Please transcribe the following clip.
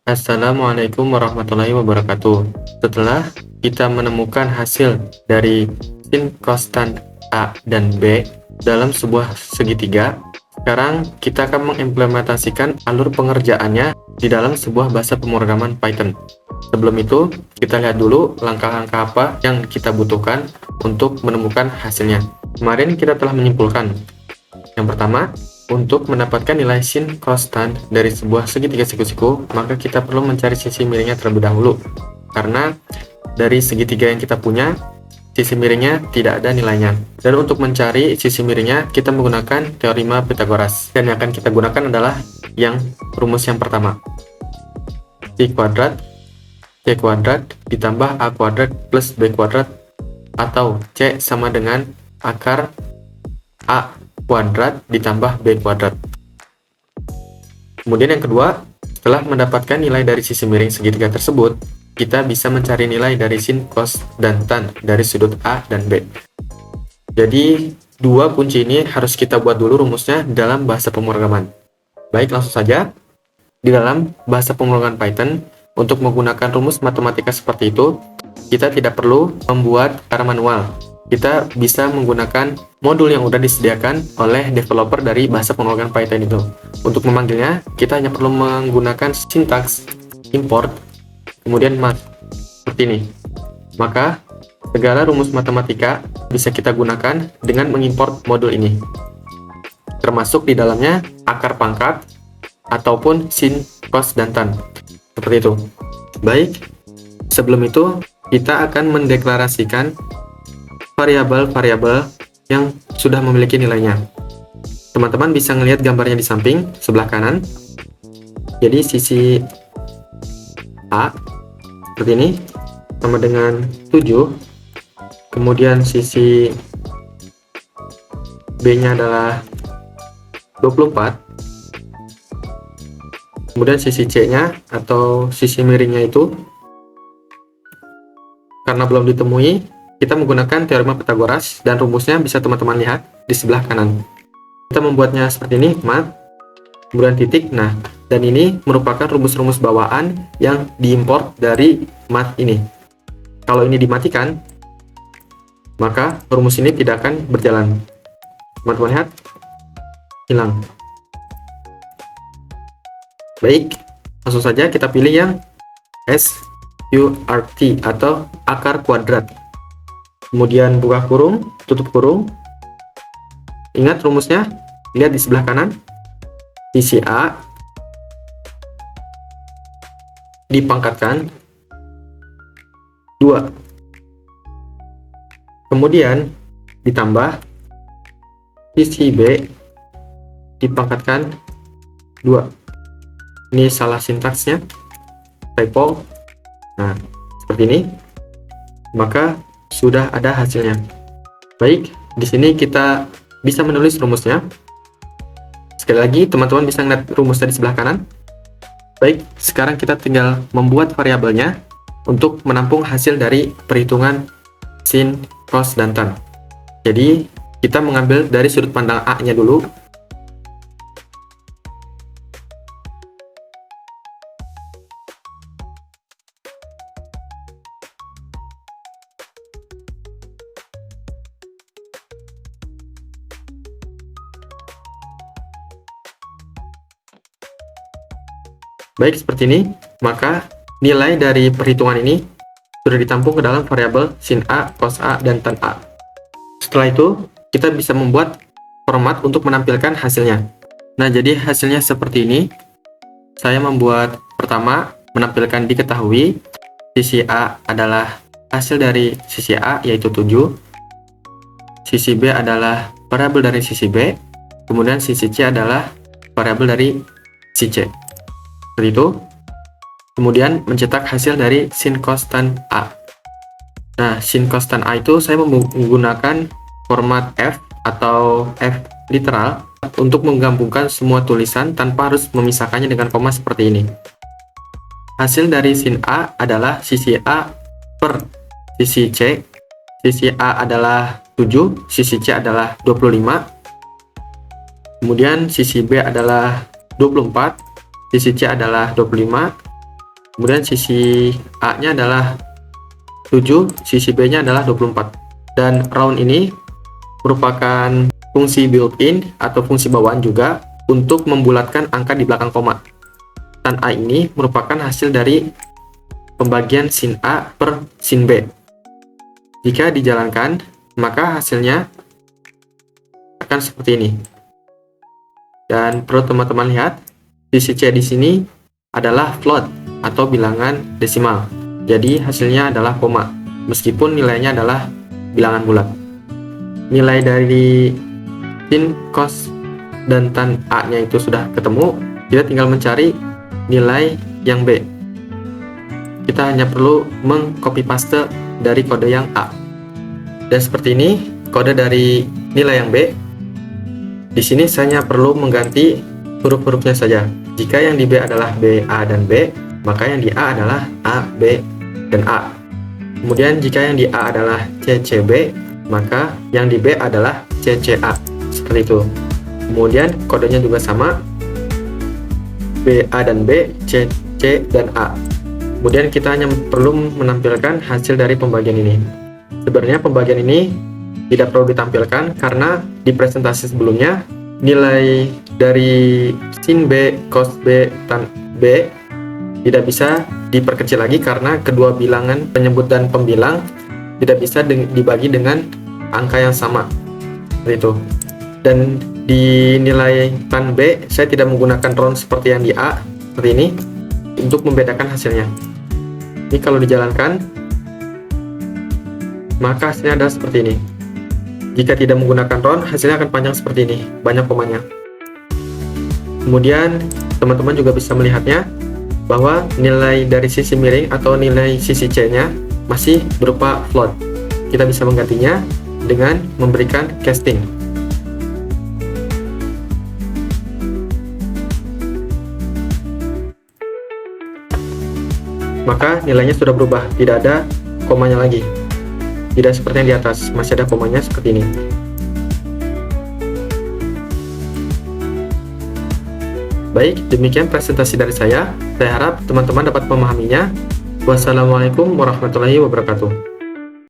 Assalamualaikum warahmatullahi wabarakatuh. Setelah kita menemukan hasil dari sin konstan A dan B dalam sebuah segitiga, sekarang kita akan mengimplementasikan alur pengerjaannya di dalam sebuah bahasa pemrograman Python. Sebelum itu, kita lihat dulu langkah-langkah apa yang kita butuhkan untuk menemukan hasilnya. Kemarin kita telah menyimpulkan. Yang pertama, untuk mendapatkan nilai sin konstan dari sebuah segitiga siku-siku, maka kita perlu mencari sisi miringnya terlebih dahulu. Karena dari segitiga yang kita punya, sisi miringnya tidak ada nilainya. Dan untuk mencari sisi miringnya, kita menggunakan teorema Pythagoras. Dan yang akan kita gunakan adalah rumus yang pertama. I kuadrat C kuadrat ditambah A kuadrat plus B kuadrat, atau C sama dengan akar A kuadrat ditambah B kuadrat. Kemudian yang kedua, setelah mendapatkan nilai dari sisi miring segitiga tersebut, kita bisa mencari nilai dari sin, cos, dan tan dari sudut A dan B. Jadi, dua kunci ini harus kita buat dulu rumusnya dalam bahasa pemrograman. Baik, langsung saja. Di dalam bahasa pemrograman Python, untuk menggunakan rumus matematika seperti itu, kita tidak perlu membuat secara manual. Kita bisa menggunakan modul yang sudah disediakan oleh developer dari bahasa pemrograman Python itu. Untuk memanggilnya, kita hanya perlu menggunakan sintaks import, kemudian math, seperti ini. Maka, segala rumus matematika bisa kita gunakan dengan mengimport modul ini. Termasuk di dalamnya akar pangkat, ataupun sin, cos, dan tan. Seperti itu. Baik, sebelum itu, kita akan mendeklarasikan variabel-variabel yang sudah memiliki nilainya. Teman-teman bisa melihat gambarnya di samping sebelah kanan. Jadi sisi A seperti ini sama dengan 7. Kemudian sisi B-nya adalah 24. Kemudian sisi C-nya atau sisi miringnya itu karena belum ditemui, kita menggunakan teorema Pythagoras dan rumusnya bisa teman-teman lihat di sebelah kanan. Kita membuatnya seperti ini, mat, kemudian titik. Nah, dan ini merupakan rumus-rumus bawaan yang diimport dari mat ini. Kalau ini dimatikan, maka rumus ini tidak akan berjalan. Teman-teman lihat, hilang. Baik, langsung saja kita pilih yang SQRT atau akar kuadrat. Kemudian buka kurung, tutup kurung. Ingat rumusnya, lihat di sebelah kanan. Sisi A dipangkatkan 2. Kemudian ditambah sisi B dipangkatkan 2. Ini salah sintaksnya, typo. Nah, seperti ini. Maka sudah ada hasilnya. Baik, di sini kita bisa menulis rumusnya. Sekali lagi, teman-teman bisa melihat rumusnya di sebelah kanan. Baik, sekarang kita tinggal membuat variabelnya untuk menampung hasil dari perhitungan sin, cos, dan tan. Jadi, kita mengambil dari sudut pandang A-nya dulu. Baik, seperti ini, maka nilai dari perhitungan ini sudah ditampung ke dalam variabel sin A, cos A, dan tan A. Setelah itu, kita bisa membuat format untuk menampilkan hasilnya. Nah, jadi hasilnya seperti ini. Saya membuat pertama, menampilkan diketahui, sisi A adalah hasil dari sisi A, yaitu 7. Sisi B adalah variabel dari sisi B. Kemudian sisi C adalah variabel dari sisi C. Seperti itu. Kemudian mencetak hasil dari sin konstan A. Nah, sin konstan A itu saya menggunakan format F atau F literal untuk menggabungkan semua tulisan tanpa harus memisahkannya dengan koma seperti ini. Hasil dari sin A adalah sisi A per sisi C. Sisi A adalah 7, sisi C adalah 25. Kemudian sisi B adalah 24. Sisi C adalah 25, Kemudian sisi A-nya adalah 7, sisi B-nya adalah 24. Dan round ini merupakan fungsi built-in atau fungsi bawaan juga untuk membulatkan angka di belakang koma. Tan A ini merupakan hasil dari pembagian sin A per sin B. Jika dijalankan, maka hasilnya akan seperti ini. Dan perlu teman-teman lihat, sisi C di sini adalah float atau bilangan desimal. Jadi hasilnya adalah koma, meskipun nilainya adalah bilangan bulat. Nilai dari sin, cos, dan tan A-nya itu sudah ketemu, kita tinggal mencari nilai yang B. Kita hanya perlu mengcopy paste dari kode yang A. Dan seperti ini kode dari nilai yang B. Di sini saya perlu mengganti huruf-hurufnya saja. Jika yang di B adalah B, A, dan B, maka yang di A adalah A, B, dan A. Kemudian jika yang di A adalah C, C, B, maka yang di B adalah C, C, A. Seperti itu. Kemudian kodenya juga sama, B, A, dan B, C, C, dan A. Kemudian kita hanya perlu menampilkan hasil dari pembagian ini. Sebenarnya pembagian ini tidak perlu ditampilkan karena di presentasi sebelumnya nilai dari sin B, cos B, tan B tidak bisa diperkecil lagi karena kedua bilangan penyebut dan pembilang tidak bisa dibagi dengan angka yang sama. Seperti itu. Dan di nilai tan B saya tidak menggunakan round seperti yang di A, seperti ini, untuk membedakan hasilnya. Ini kalau dijalankan, maka hasilnya adalah seperti ini. Jika tidak menggunakan round, hasilnya akan panjang seperti ini, banyak komanya. Kemudian teman-teman juga bisa melihatnya bahwa nilai dari sisi miring atau nilai sisi C-nya masih berupa float. Kita bisa menggantinya dengan memberikan casting. Maka nilainya sudah berubah, tidak ada komanya lagi. Tidak seperti yang di atas, masih ada komanya seperti ini. Baik, demikian presentasi dari saya. Saya harap teman-teman dapat memahaminya. Wassalamualaikum warahmatullahi wabarakatuh.